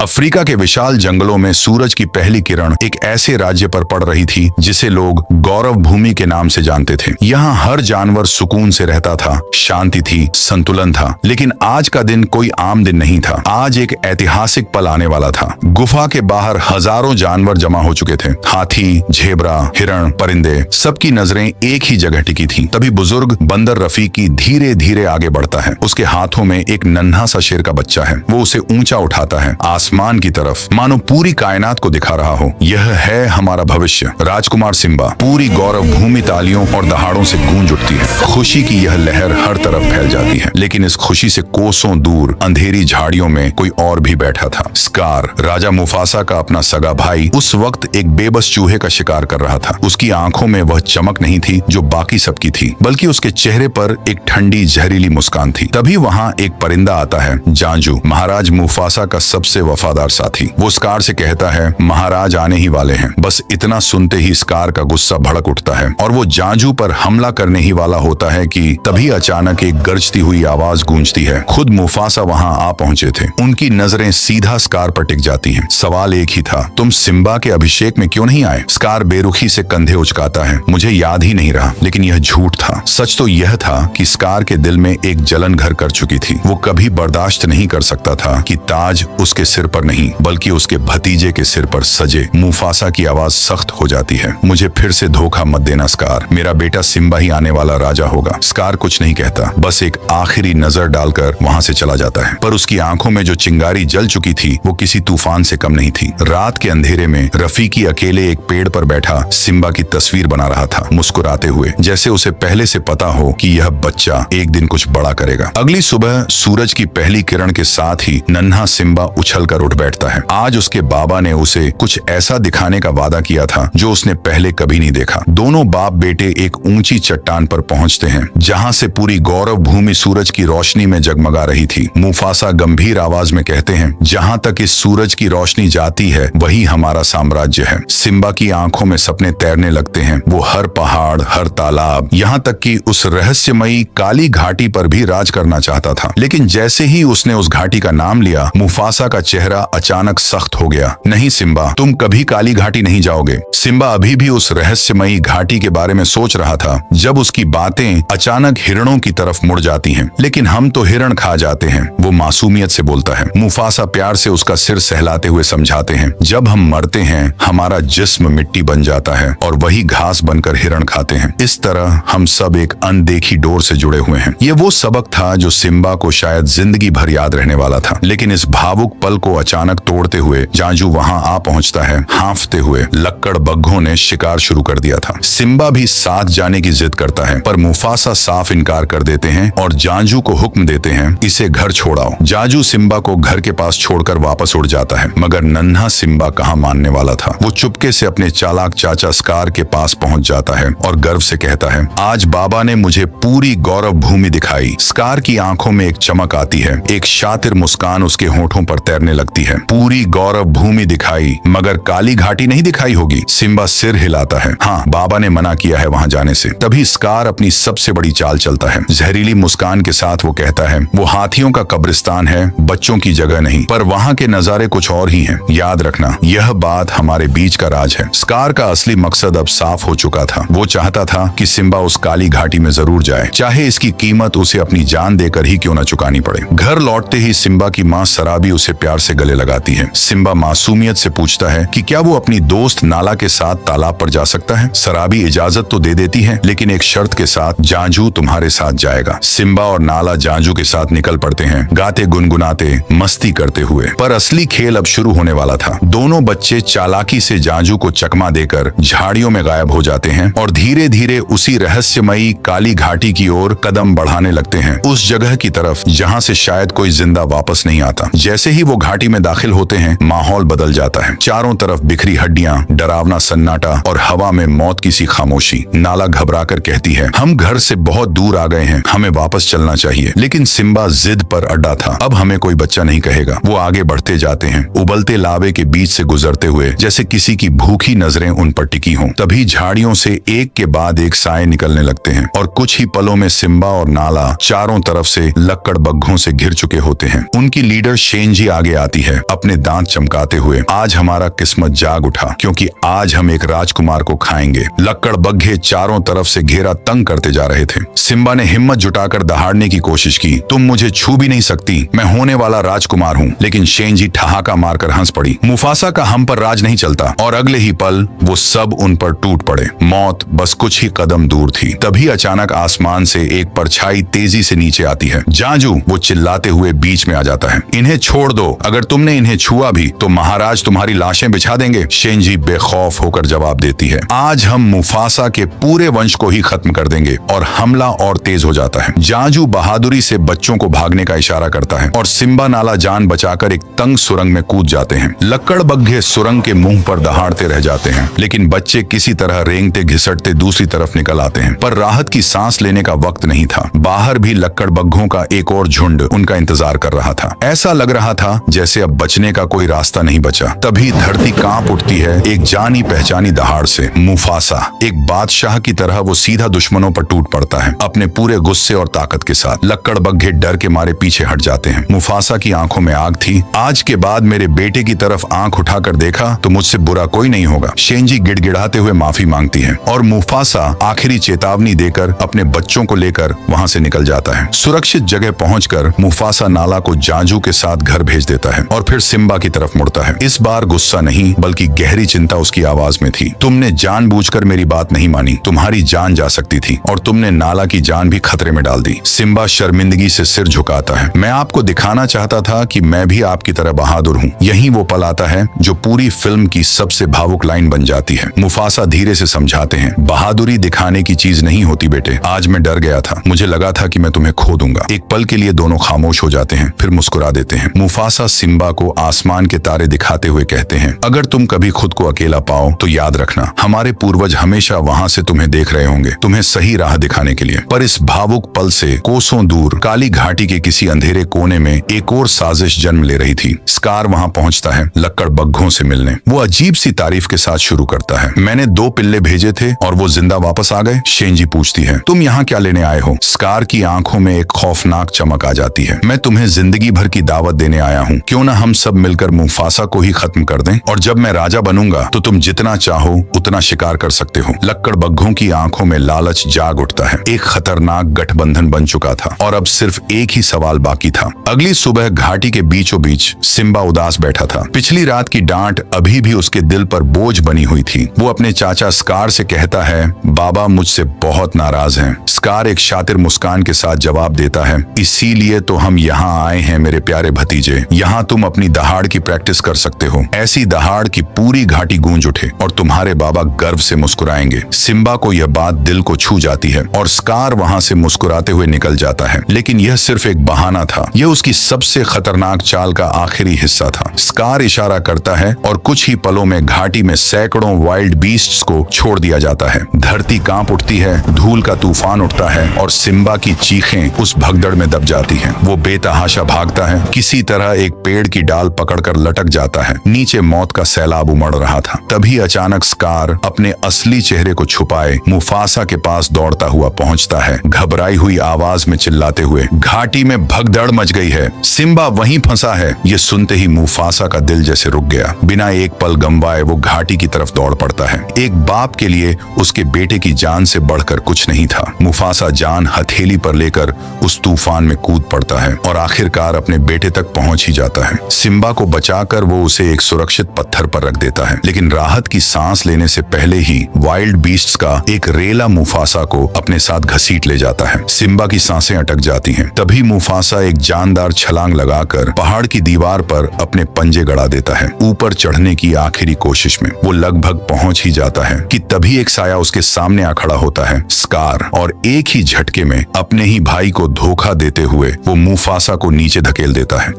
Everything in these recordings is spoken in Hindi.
अफ्रीका के विशाल जंगलों में सूरज की पहली किरण एक ऐसे राज्य पर पड़ रही थी जिसे लोग गौरव भूमि के नाम से जानते थे। यहाँ हर जानवर सुकून से रहता था, शांति थी, संतुलन था। लेकिन आज का दिन कोई आम दिन नहीं था। आज एक ऐतिहासिक पल आने वाला था। गुफा के बाहर हजारों जानवर जमा हो चुके थे। हाथी, झेबरा, हिरण, परिंदे, सबकी नजरें एक ही जगह टिकी थी। तभी बुजुर्ग बंदर रफीकी धीरे धीरे आगे बढ़ता है। उसके हाथों में एक नन्हा सा शेर का बच्चा है। वो उसे ऊंचा उठाता है आसमान की तरफ, मानो पूरी कायनात को दिखा रहा हो। यह है हमारा भविष्य, राजकुमार सिम्बा। पूरी गौरव भूमि तालियों और दहाड़ों से गूंज उठती है। खुशी की यह लहर हर तरफ फैल जाती है। लेकिन इस खुशी से कोसों दूर अंधेरी झाड़ियों में कोई और भी बैठा था। स्कार, राजा मुफासा का अपना सगा भाई, उस वक्त एक बेबस चूहे का शिकार कर रहा था। उसकी आंखों में वह चमक नहीं थी जो बाकी सबकी थी, बल्कि उसके चेहरे पर एक ठंडी जहरीली मुस्कान थी। तभी वहाँ एक परिंदा आता है, जांजू, महाराज मुफासा का सबसे वफादार साथी। वो स्कार से कहता है, महाराज आने ही वाले हैं। बस इतना सुनते ही स्कार का गुस्सा भड़क उठता है और वो जांजू पर हमला करने ही वाला होता है कि तभी अचानक एक गरजती हुई आवाज गूंजती है। खुद मुफासा वहां आ पहुंचे थे। उनकी नजरें सीधा स्कार पर टिक जाती हैं। सवाल एक ही था, तुम सिम्बा के अभिषेक में क्यों नहीं आए? स्कार बेरुखी से कंधे उचकाता है, मुझे याद ही नहीं रहा। लेकिन यह झूठ था। सच तो यह था कि स्कार के दिल में एक जलन घर कर चुकी थी। वो कभी बर्दाश्त नहीं कर सकता था कि ताज उसके सिर पर नहीं बल्कि उसके भतीजे के सिर पर सजे। मुफासा की आवाज सख्त हो जाती है, मुझे फिर से धोखा मत देना स्कार। मेरा बेटा सिम्बा ही आने वाला राजा होगा। स्कार कुछ नहीं कहता, बस एक आखिरी नजर डालकर वहां से चला जाता है। पर उसकी आंखों में जो चिंगारी जल चुकी थी वो किसी तूफान से कम नहीं थी। रात के अंधेरे में रफीकी अकेले एक पेड़ पर बैठा सिम्बा की तस्वीर बना रहा था, मुस्कुराते हुए, जैसे उसे पहले से पता हो कि यह बच्चा एक दिन कुछ बड़ा करेगा। अगली सुबह सूरज की पहली किरण के साथ ही नन्हा सिम्बा उछल कर उठ बैठता है। आज उसके बाबा ने उसे कुछ ऐसा दिखाने का वादा किया था जो उसने पहले कभी नहीं देखा। दोनों बाप बेटे एक ऊंची चट्टान पर पहुंचते हैं जहां से पूरी गौरव भूमि सूरज की रोशनी में जगमगा रही थी। मुफासा गंभीर आवाज में कहते हैं, जहां तक इस सूरज की रोशनी जाती है वही हमारा साम्राज्य है। सिम्बा की आंखों में सपने तैरने लगते हैं। वो हर पहाड़, हर तालाब, यहाँ तक कि उस रहस्यमयी काली घाटी पर भी राज करना चाहता था। लेकिन जैसे ही उसने उस घाटी का नाम लिया, मुफासा का चेहरा अचानक सख्त हो गया। नहीं सिम्बा, तुम कभी काली घाटी नहीं जाओगे। सिम्बा अभी भी उस रहस्यमयी घाटी के बारे में सोच रहा था जब उसकी बातें अचानक हिरणों की तरफ मुड़ जाती हैं। लेकिन हम तो हिरण खा जाते हैं, वो मासूमियत से बोलता है। मुफासा प्यार से उसका सिर सहलाते हुए समझाते हैं, जब हम मरते हैं हमारा जिस्म मिट्टी बन जाता है और वही घास बनकर हिरण खाते हैं। इस तरह हम सब एक अनदेखी डोर से जुड़े हुए हैं। ये वो सबक था जो सिम्बा को शायद जिंदगी भर याद रहने वाला था। लेकिन इस भावुक पल को अचानक तोड़ते हुए जांजू वहां आ पहुंचता है, हांफते हुए। लक्कड़ बग्घों ने शिकार शुरू कर दिया था। सिम्बा भी साथ जाने की जिद करता है, पर मुफासा साफ इनकार कर देते हैं और जांजू को हुक्म देते हैं, इसे घर छोड़ाओ। जांजू सिम्बा को घर के पास छोड़कर वापस उड़ जाता है, मगर नन्हा सिम्बा कहाँ मानने वाला था। वो चुपके से अपने चालाक चाचा स्कार के पास पहुंच जाता है और गर्व से कहता है, आज बाबा ने मुझे पूरी गौरव भूमि दिखाई। स्कार की आंखों में एक चमक आती है, एक शातिर मुस्कान उसके होठों पर तैरने लगती है। पूरी गौरव भूमि दिखाई, मगर काली घाटी नहीं दिखाई होगी। सिम्बा सिर हिलाता है, हाँ, बाबा ने मना किया है वहां जाने से। तभी स्कार अपनी सबसे बड़ी चाल चलता है। जहरीली मुस्कान के साथ वो कहता है, वो हाथियों का कब्रिस्तान है, बच्चों की जगह नहीं। पर वहां के नजारे कुछ और ही हैं। याद रखना, यह बात हमारे बीच का राज है। स्कार का असली मकसद अब साफ हो चुका था। वो चाहता था कि सिम्बा उस काली घाटी में जरूर जाए, चाहे इसकी कीमत उसे अपनी जान देकर ही क्यों न चुकानी पड़े। घर लौटते ही सिम्बा की माँ सराबी उसे प्यार से गले लगाती है। सिम्बा मासूमियत से पूछता है कि क्या वो अपनी दोस्त नाला के साथ तालाब पर जा सकता है। सराबी इजाजत तो दे देती है, लेकिन एक शर्त के साथ, जांजू तुम्हारे साथ जाएगा। सिम्बा और नाला जांजू के साथ निकल पड़ते हैं, गाते गुनगुनाते, मस्ती करते हुए। पर असली खेल अब शुरू होने वाला था। दोनों बच्चे चालाकी से जांजू को चकमा देकर झाड़ियों में गायब हो जाते हैं और धीरे धीरे उसी रहस्यमयी काली घाटी की ओर कदम बढ़ाने लगते हैं, उस जगह की तरफ जहां से शायद कोई जिंदा वापस नहीं आता। जैसे ही वो घाटी में दाखिल होते हैं, माहौल बदल जाता है। चारों तरफ बिखरी हड्डियां, डरावना सन्नाटा और हवा में मौत की सी खामोशी। नाला घबराकर कहती है, हम घर से बहुत दूर आ गए हैं, हमें वापस चलना चाहिए। लेकिन सिम्बा जिद पर अड्डा था, अब हमें कोई बच्चा नहीं कहेगा। वो आगे बढ़ते जाते हैं, उबलते लावे के बीच से गुजरते हुए, जैसे किसी की भूखी नजरें उन पर टिकी हों। तभी झाड़ियों से एक के बाद एक साए निकलने लगते हैं और कुछ ही पलों में सिम्बा और नाला चारों तरफ से लक्कड़ बग्घों से घिर चुके होते हैं। उनकी लीडर शेनजी आगे आती जाती है अपने दांत चमकाते हुए। आज हमारा किस्मत जाग उठा, क्योंकि आज हम एक राजकुमार को खाएंगे। लक्कड़बग्घे चारों तरफ से घेरा तंग करते जा रहे थे। सिम्बा ने हिम्मत जुटाकर दहाड़ने की कोशिश की। तुम मुझे छू भी नहीं सकती, मैं होने वाला राजकुमार हूँ। लेकिन शेनजी ठहाका मारकर हंस पड़ी। मुफासा का हम पर राज नहीं चलता। और अगले ही पल वो सब उन पर टूट पड़े। मौत बस कुछ ही कदम दूर थी। तभी अचानक आसमान से एक परछाई तेजी से नीचे आती है। जाजू, वो चिल्लाते हुए बीच में आ जाता है। इन्हें छोड़ दो, अगर तुमने इन्हें छुआ भी तो महाराज तुम्हारी लाशें बिछा देंगे। शेनजी बेखौफ होकर जवाब देती है, आज हम मुफासा के पूरे वंश को ही खत्म कर देंगे। और हमला और तेज हो जाता है। जाजू बहादुरी से बच्चों को भागने का इशारा करता है और सिम्बा नाला जान बचाकर एक तंग सुरंग में कूद जाते हैं। लक्कड़बग्घे सुरंग के मुंह पर दहाड़ते रह जाते हैं, लेकिन बच्चे किसी तरह रेंगते घिसटते दूसरी तरफ निकल आते हैं। पर राहत की सांस लेने का वक्त नहीं था। बाहर भी लक्कड़बग्घों का एक और झुंड उनका इंतजार कर रहा था। ऐसा लग रहा था जैसे अब बचने का कोई रास्ता नहीं बचा। तभी धरती कांप उठती है एक जानी पहचानी दहाड़ से। मुफासा एक बादशाह की तरह वो सीधा दुश्मनों पर टूट पड़ता है, अपने पूरे गुस्से और ताकत के साथ। लक्कड़बग्घे डर के मारे पीछे हट जाते हैं। मुफासा की आंखों में आग थी। आज के बाद मेरे बेटे की तरफ आंख उठाकर देखा तो मुझसे बुरा कोई नहीं होगा। शेनजी गिड़गिड़ाते हुए माफी मांगती है और मुफासा आखिरी चेतावनी देकर अपने बच्चों को लेकर वहां से निकल जाता है। सुरक्षित जगह पहुंचकर मुफासा नाला को जाजू के साथ घर भेज देता है और फिर सिम्बा की तरफ मुड़ता है। इस बार गुस्सा नहीं बल्कि गहरी चिंता उसकी आवाज में थी। तुमने जानबूझकर मेरी बात नहीं मानी, तुम्हारी जान जा सकती थी और तुमने नाला की जान भी खतरे में डाल दी। सिम्बा शर्मिंदगी से सिर झुकाता है। मैं आपको दिखाना चाहता था कि मैं भी आपकी तरह बहादुर हूँ। यही वो पल आता है जो पूरी फिल्म की सबसे भावुक लाइन बन जाती है। मुफासा धीरे से समझाते हैं, बहादुरी दिखाने की चीज नहीं होती बेटे। आज मैं डर गया था, मुझे लगा था कि मैं तुम्हें खो दूंगा। एक पल के लिए दोनों खामोश हो जाते हैं, फिर मुस्कुरा देते हैं। मुफासा सिम्बा को आसमान के तारे दिखाते हुए कहते हैं, अगर तुम कभी खुद को अकेला पाओ तो याद रखना, हमारे पूर्वज हमेशा वहां से तुम्हें देख रहे होंगे, तुम्हें सही राह दिखाने के लिए। पर इस भावुक पल से कोसों दूर काली घाटी के किसी अंधेरे कोने में एक और साजिश जन्म ले रही थी। स्कार वहां पहुंचता है लक्कड़बग्घों से मिलने। वो अजीब सी तारीफ के साथ शुरू करता है, मैंने 2 पिल्ले भेजे थे और वो जिंदा वापस आ गए। शेनजी पूछती है, तुम यहाँ क्या लेने आए हो? स्कार की आंखों में एक खौफनाक चमक आ जाती है। मैं तुम्हें जिंदगी भर की दावत देने आया हूँ। क्यों ना हम सब मिलकर मुफासा को ही खत्म कर दें, और जब मैं राजा बनूंगा तो तुम जितना चाहो उतना शिकार कर सकते हो। लक्कड़बग्घों की आंखों में लालच जाग उठता है। एक खतरनाक गठबंधन बन चुका था और अब सिर्फ एक ही सवाल बाकी था। अगली सुबह घाटी के बीचों बीच सिम्बा उदास बैठा था। पिछली रात की डांट अभी भी उसके दिल पर बोझ बनी हुई थी। वो अपने चाचा स्कार से कहता है, बाबा मुझसे बहुत नाराज हैं। स्कार एक शातिर मुस्कान के साथ जवाब देता है, इसीलिए तो हम यहाँ आए हैं मेरे प्यारे भतीजे। यहाँ तुम अपनी दहाड़ की प्रैक्टिस कर सकते हो। ऐसी दहाड़ की पूरी घाटी गूंज उठे और तुम्हारे बाबा गर्व से मुस्कुराएंगे। सिम्बा को यह बात दिल को छू जाती है और स्कार वहां से मुस्कुराते हुए निकल जाता है। लेकिन यह सिर्फ एक बहाना था। यह उसकी सबसे खतरनाक चाल का आखिरी हिस्सा था। स्कार इशारा करता है और कुछ ही पलों में घाटी में सैकड़ों वाइल्ड बीस्ट्स को छोड़ दिया जाता है। धरती कांप उठती है, धूल का तूफान उठता है और सिम्बा की चीखें उस भगदड़ में दब जाती हैं। वो बेतहाशा भागता है, किसी तरह एक पेड़ की डाल पकड़कर लटक जाता है। नीचे मौत का सैलाब उमड़ रहा था। तभी अचानक स्कार अपने असली चेहरे को छुपाए मुफासा के पास दौड़ता हुआ पहुंचता है, घबराई हुई आवाज में चिल्लाते हुए, घाटी में भगदड़ मच गई है, सिम्बा वहीं फंसा है। ये सुनते ही मुफासा का दिल जैसे रुक गया। बिना एक पल गंवाए वो घाटी की तरफ दौड़ पड़ता है। एक बाप के लिए उसके बेटे की जान से बढ़कर कुछ नहीं था। मुफासा जान हथेली पर लेकर उस तूफान में कूद पड़ता है और आखिरकार अपने बेटे तक पहुंच ही जाता है। सिम्बा को बचाकर वो उसे एक सुरक्षित पत्थर पर रख देता है। लेकिन राहत की सांस लेने से पहले ही वाइल्ड बीस्ट्स का एक रेला मुफासा को अपने साथ घसीट ले जाता है। सिम्बा की सांसें अटक जाती हैं। तभी मुफासा एक जानदार छलांग लगाकर पहाड़ की दीवार पर अपने पंजे गड़ा देता है। ऊपर चढ़ने की आखिरी कोशिश में वो लगभग पहुंच ही जाता है कि तभी एक साया उसके सामने आ खड़ा होता है, स्कार, और एक ही झटके में अपने ही भाई को धोखा देते हुए वो मुफासा को नीचे धकेल देता है।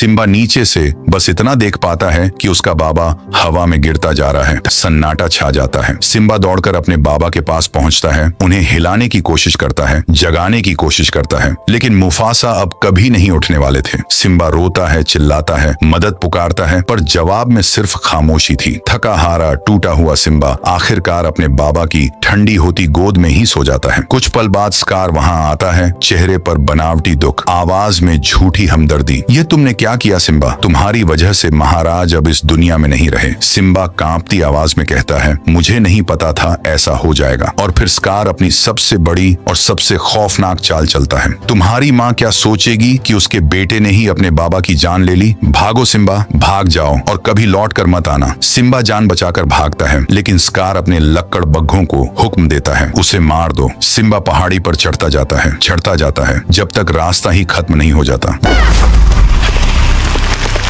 सिम्बा नीचे से बस इतना देख पाता है कि उसका बाबा हवा में गिरता जा रहा है। सन्नाटा छा जाता है। सिम्बा दौड़कर अपने बाबा के पास पहुंचता है, उन्हें हिलाने की कोशिश करता है, जगाने की कोशिश करता है, लेकिन मुफासा अब कभी नहीं उठने वाले थे। सिम्बा रोता है, चिल्लाता है, मदद पुकारता है, पर जवाब में सिर्फ खामोशी थी। थका हारा टूटा हुआ सिम्बा आखिरकार अपने बाबा की ठंडी होती गोद में ही सो जाता है। कुछ पल बाद स्कार वहां आता है, चेहरे पर बनावटी दुख, आवाज में झूठी हमदर्दी। ये तुमने क्या किया सिम्बा? तुम्हारी वजह से महाराज अब इस दुनिया में नहीं रहे। सिम्बा कांपती आवाज में कहता है, मुझे नहीं पता था ऐसा हो जाएगा। और फिर स्कार अपनी सबसे बड़ी और सबसे खौफनाक चाल चलता है। तुम्हारी माँ क्या सोचेगी कि उसके बेटे ने ही अपने बाबा की जान ले ली? भागो सिम्बा, भाग जाओ और कभी लौट कर मत आना। सिम्बा जान बचाकर भागता है, लेकिन स्कार अपने लक्कड़ बग्घों को हुक्म देता है, उसे मार दो। सिम्बा पहाड़ी पर चढ़ता जाता है जब तक रास्ता ही खत्म नहीं हो जाता।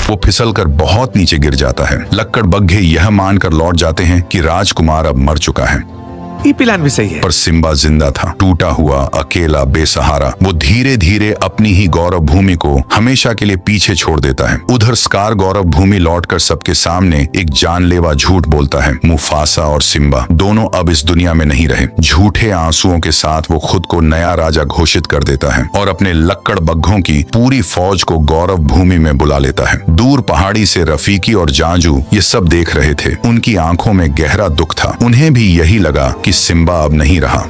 वो फिसलकर बहुत नीचे गिर जाता है। लक्कड़ बग्घे यह मानकर लौट जाते हैं कि राजकुमार अब मर चुका है। ये प्लान भी सही है। पर सिम्बा जिंदा था, टूटा हुआ, अकेला, बेसहारा। वो धीरे धीरे अपनी ही गौरव भूमि को हमेशा के लिए पीछे छोड़ देता है। उधर स्कार गौरव भूमि लौटकर सबके सामने एक जानलेवा झूठ बोलता है। मुफासा और सिम्बा दोनों अब इस दुनिया में नहीं रहे। झूठे आंसुओं के साथ वो खुद को नया राजा घोषित कर देता है और अपने लक्कड़ बग्घों की पूरी फौज को गौरव भूमि में बुला लेता है। दूर पहाड़ी से रफीकी और जांजू ये सब देख रहे थे। उनकी आंखों में गहरा दुख था। उन्हें भी यही लगा कि सिम्बा अब नहीं रहा।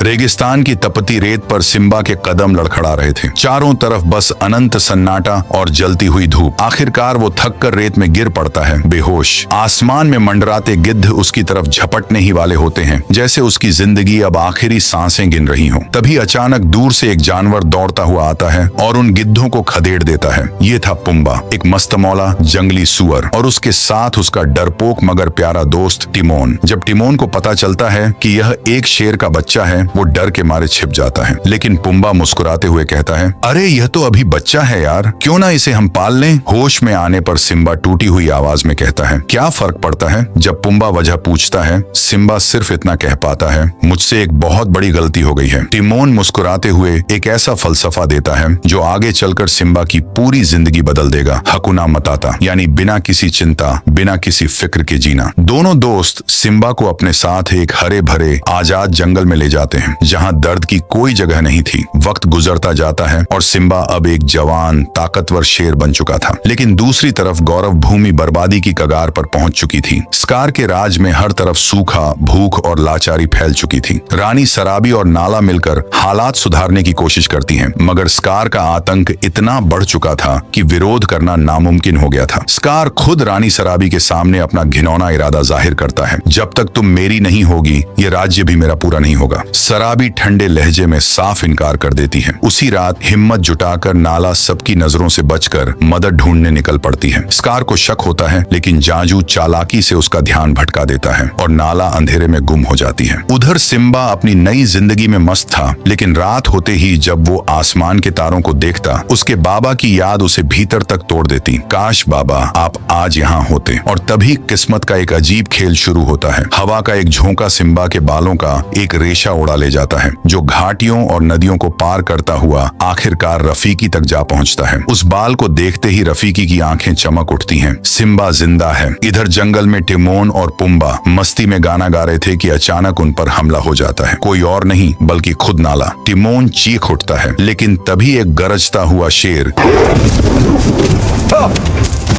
रेगिस्तान की तपती रेत पर सिम्बा के कदम लड़खड़ा रहे थे। चारों तरफ बस अनंत सन्नाटा और जलती हुई धूप। आखिरकार वो थक कर रेत में गिर पड़ता है, बेहोश। आसमान में मंडराते गिद्ध उसकी तरफ झपटने ही वाले होते हैं, जैसे उसकी जिंदगी अब आखिरी सांसें गिन रही हो। तभी अचानक दूर से एक जानवर दौड़ता हुआ आता है और उन गिद्धों को खदेड़ देता है। ये था पुम्बा, एक मस्तमौला जंगली सुअर, और उसके साथ उसका डरपोक मगर प्यारा दोस्त टिमोन। जब टिमोन को पता चलता है कि यह एक शेर का बच्चा है, वो डर के मारे छिप जाता है। लेकिन पुम्बा मुस्कुराते हुए कहता है, अरे यह तो अभी बच्चा है यार, क्यों ना इसे हम पाल लें। होश में आने पर सिम्बा टूटी हुई आवाज में कहता है, क्या फर्क पड़ता है। जब पुम्बा वजह पूछता है, सिम्बा सिर्फ इतना कह पाता है, मुझसे एक बहुत बड़ी गलती हो गई है। टिमोन मुस्कुराते हुए एक ऐसा फलसफा देता है जो आगे चलकर सिम्बा की पूरी जिंदगी बदल देगा। हकुना मताता, यानी बिना किसी चिंता, बिना किसी फिक्र के जीना। दोनों दोस्त सिम्बा को अपने साथ एक हरे भरे आजाद जंगल में ले जाते हैं, जहां दर्द की कोई जगह नहीं थी। वक्त गुजरता जाता है और सिम्बा अब एक जवान ताकतवर शेर बन चुका था। लेकिन दूसरी तरफ गौरव भूमि बर्बादी की कगार पर पहुंच चुकी थी। स्कार के राज में हर तरफ सूखा, भूख और लाचारी फैल चुकी थी। रानी सराबी और नाला मिलकर हालात सुधारने की कोशिश करती हैं, मगर स्कार का आतंक इतना बढ़ चुका था कि विरोध करना नामुमकिन हो गया था। स्कार खुद रानी सराबी के सामने अपना घिनौना इरादा जाहिर करता है, जब तक तुम मेरी नहीं होगी ये राज्य भी मेरा पूरा नहीं होगा। सराबी ठंडे लहजे में साफ इनकार कर देती है। उसी रात हिम्मत जुटाकर नाला सबकी नजरों से बचकर मदद ढूंढने निकल पड़ती है। स्कार को शक होता है, लेकिन जांजू चालाकी से उसका ध्यान भटका देता है और नाला अंधेरे में गुम हो जाती है। उधर सिम्बा अपनी नई जिंदगी में मस्त था, लेकिन रात होते ही जब वो आसमान के तारों को देखता, उसके बाबा की याद उसे भीतर तक तोड़ देती। काश बाबा आप आज यहाँ होते। और तभी किस्मत का एक अजीब खेल शुरू होता है। हवा का एक झोंका सिम्बा के बालों का एक रेशा उड़ा ले जाता है, जो घाटियों और नदियों को पार करता हुआ आखिरकार रफीकी तक जा पहुंचता है। उस बाल को देखते ही रफीकी की आंखें चमक उठती हैं। सिम्बा जिंदा है। इधर जंगल में टिमोन और पुम्बा मस्ती में गाना गा रहे थे कि अचानक उन पर हमला हो जाता है। कोई और नहीं बल्कि खुद नाला। टिमोन चीख उठता है, लेकिन तभी एक गरजता हुआ शेर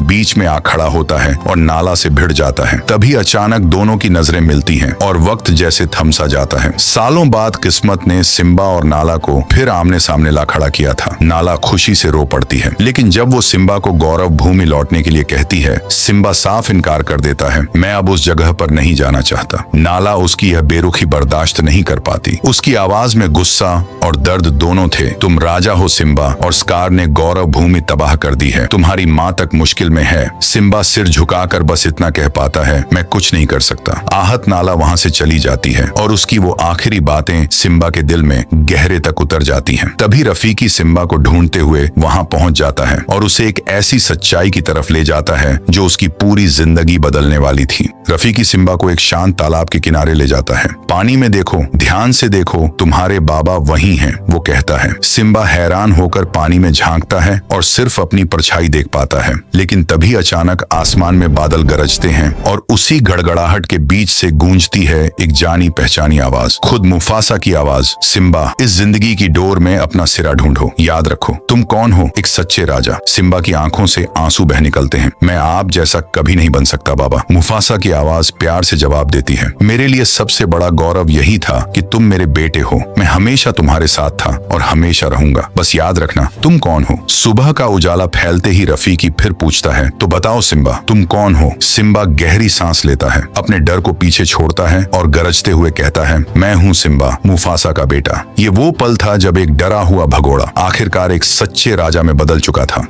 बीच में आ खड़ा होता है और नाला से भिड़ जाता है। तभी अचानक दोनों की नजरें मिलती हैं और वक्त जैसे थमसा जाता है। सालों बाद किस्मत ने सिम्बा और नाला को फिर आमने सामने ला खड़ा किया था। नाला खुशी से रो पड़ती है, लेकिन जब वो सिम्बा को गौरव भूमि लौटने के लिए कहती है, सिम्बा साफ इनकार कर देता है। मैं अब उस जगह पर नहीं जाना चाहता। नाला उसकी यह बेरुखी बर्दाश्त नहीं कर पाती। उसकी आवाज में गुस्सा और दर्द दोनों थे। तुम राजा हो सिम्बा, और स्कार ने गौरव भूमि तबाह कर दी है। तुम्हारी माँ तक मुश्किल मुश्किल में है। सिम्बा सिर झुकाकर बस इतना कह पाता है, मैं कुछ नहीं कर सकता। आहत नाला वहां से चली जाती है और उसकी वो आखिरी बातें सिम्बा के दिल में गहरे तक उतर जाती हैं। तभी रफीकी सिम्बा को ढूंढते हुए वहां पहुंच जाता है और उसे एक ऐसी सच्चाई की तरफ ले जाता है जो उसकी पूरी जिंदगी बदलने वाली थी। रफीकी सिम्बा को एक शांत तालाब के किनारे ले जाता है। पानी में देखो, ध्यान से देखो, तुम्हारे बाबा वही हैं, वो कहता है। सिम्बा हैरान होकर पानी में झांकता है और सिर्फ अपनी परछाई देख पाता है। लेकिन तभी अचानक आसमान में बादल गरजते हैं और उसी गड़गड़ाहट के बीच से गूंजती है एक जानी पहचानी आवाज, खुद मुफासा की आवाज। सिम्बा, इस जिंदगी की डोर में अपना सिरा ढूंढो, याद रखो तुम कौन हो, एक सच्चे राजा। सिम्बा की आंखों से आंसू बह निकलते हैं। मैं आप जैसा कभी नहीं बन सकता बाबा। मुफासा की आवाज प्यार से जवाब देती है, मेरे लिए सबसे बड़ा गौरव यही था कि तुम मेरे बेटे हो। मैं हमेशा तुम्हारे साथ था और हमेशा रहूंगा। बस याद रखना तुम कौन हो। सुबह का उजाला फैलते ही रफीकी फिर पूछता है, तो बताओ सिम्बा, तुम कौन हो। सिम्बा गहरी सांस लेता है, अपने डर को पीछे छोड़ता है और गरजते हुए कहता है, मैं हूँ सिम्बा, मुफासा का बेटा। ये वो पल था जब एक डरा हुआ भगोड़ा आखिरकार एक सच्चे राजा में बदल चुका था।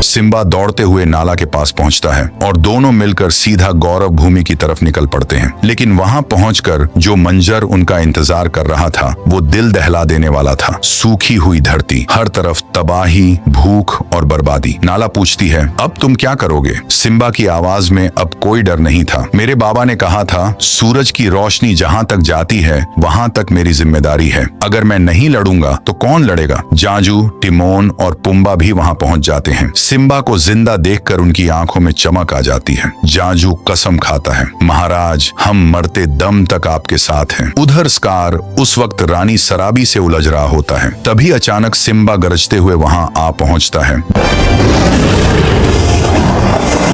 सिम्बा दौड़ते हुए नाला के पास पहुंचता है और दोनों मिलकर सीधा गौरव भूमि की तरफ निकल पड़ते हैं। लेकिन वहां पहुंचकर जो मंजर उनका इंतजार कर रहा था वो दिल दहला देने वाला था। सूखी हुई धरती, हर तरफ तबाही, भूख और बर्बादी। नाला पूछती है, अब तुम क्या करोगे। सिम्बा की आवाज में अब कोई डर नहीं था। मेरे बाबा ने कहा था, सूरज की रोशनी जहां तक जाती है वहां तक मेरी जिम्मेदारी है। अगर मैं नहीं लड़ूंगा तो कौन लड़ेगा। जाजू, टिमोन और पुम्बा भी वहां पहुंच जाते हैं। सिम्बा को जिंदा देखकर उनकी आंखों में चमक आ जाती है। जाजू कसम खाता है, महाराज हम मरते दम तक आपके साथ हैं। उधर स्कार उस वक्त रानी सराबी से उलझ रहा होता है। तभी अचानक सिम्बा गरजते हुए वहां आ पहुंचता है।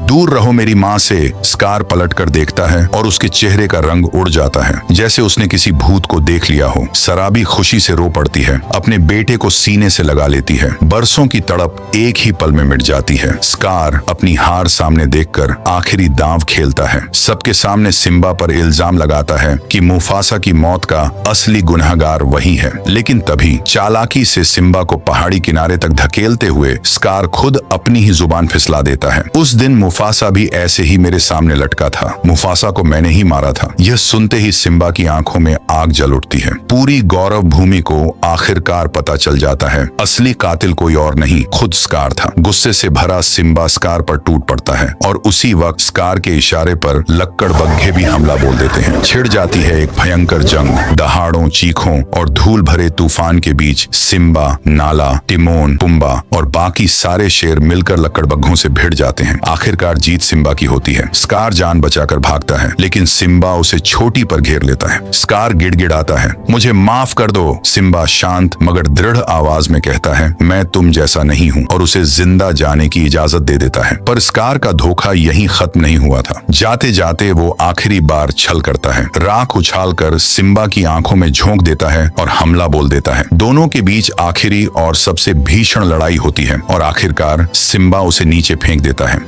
दूर रहो मेरी माँ से। स्कार पलटकर देखता है और उसके चेहरे का रंग उड़ जाता है, जैसे उसने किसी भूत को देख लिया हो। सराबी खुशी से रो पड़ती है, अपने बेटे को सीने से लगा लेती है। बरसों की तड़प एक ही पल में मिट जाती है। स्कार अपनी हार सामने देखकर आखिरी दांव खेलता है। सबके सामने सिम्बा पर इल्जाम लगाता है कि मुफासा की मौत का असली गुनहगार वही है। लेकिन तभी चालाकी से सिम्बा को पहाड़ी किनारे तक धकेलते हुए स्कार खुद अपनी ही जुबान फिसला देता है। उस दिन मुफासा भी ऐसे ही मेरे सामने लटका था। मुफासा को मैंने ही मारा था। यह सुनते ही सिम्बा की आंखों में आग जल उठती है। पूरी गौरव भूमि को आखिरकार पता चल जाता है, असली कातिल कोई और नहीं, खुद स्कार था। गुस्से से भरा सिम्बा स्कार पर टूट पड़ता है और उसी वक्त स्कार के इशारे पर लक्कड़ बग्घे भी हमला बोल देते हैं। छिड़ जाती है एक भयंकर जंग। दहाड़ों, चीखों और धूल भरे तूफान के बीच सिम्बा, नाला, टिमोन, पुम्बा और बाकी सारे शेर मिलकर लक्कड़बग्घों से भिड़ जाते हैं। आखिरकार जीत सिम्बा की होती है। स्कार जान बचाकर भागता है, लेकिन सिम्बा उसे छोटी पर घेर लेता है। स्कार गिड़गिड़ाता है, मुझे माफ कर दो। सिम्बा शांत मगर दृढ़ आवाज में कहता है, मैं तुम जैसा नहीं हूँ, और उसे जिंदा जाने की इजाजत दे देता है। पर स्कार का धोखा यहीं खत्म नहीं हुआ था। जाते जाते वो आखिरी बार छल करता है। राख उछालकर सिम्बा की आंखों में झोंक देता है और हमला बोल देता है। दोनों के बीच आखिरी और सबसे भीषण लड़ाई होती है और आखिरकार सिम्बा उसे नीचे फेंक देता है।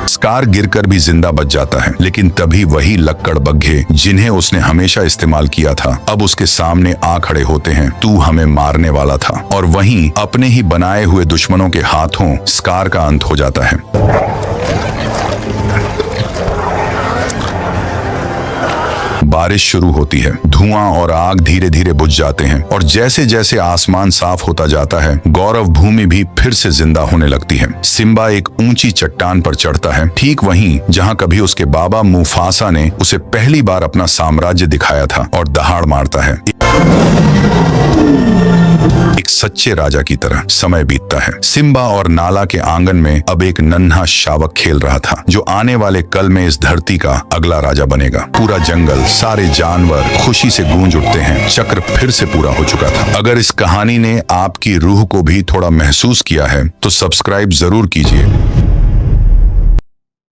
स्कार गिरकर भी जिंदा बच जाता है, लेकिन तभी वही लक्कड़बग्घे जिन्हें उसने हमेशा इस्तेमाल किया था अब उसके सामने आ खड़े होते हैं। तू हमें मारने वाला था। और वहीं अपने ही बनाए हुए दुश्मनों के हाथों स्कार का अंत हो जाता है। बारिश शुरू होती है। धुआं और आग धीरे धीरे बुझ जाते हैं और जैसे जैसे आसमान साफ होता जाता है गौरव भूमि भी फिर से जिंदा होने लगती है। सिम्बा एक ऊंची चट्टान पर चढ़ता है, ठीक वहीं जहां कभी उसके बाबा मुफासा ने उसे पहली बार अपना साम्राज्य दिखाया था, और दहाड़ मारता है। एक सच्चे राजा की तरह समय बीतता है। सिम्बा और नाला के आंगन में अब एक नन्हा शावक खेल रहा था, जो आने वाले कल में इस धरती का अगला राजा बनेगा। पूरा जंगल, सारे जानवर खुशी से गूंज उठते हैं। चक्र फिर से पूरा हो चुका था। अगर इस कहानी ने आपकी रूह को भी थोड़ा महसूस किया है तो सब्सक्राइब जरूर कीजिए।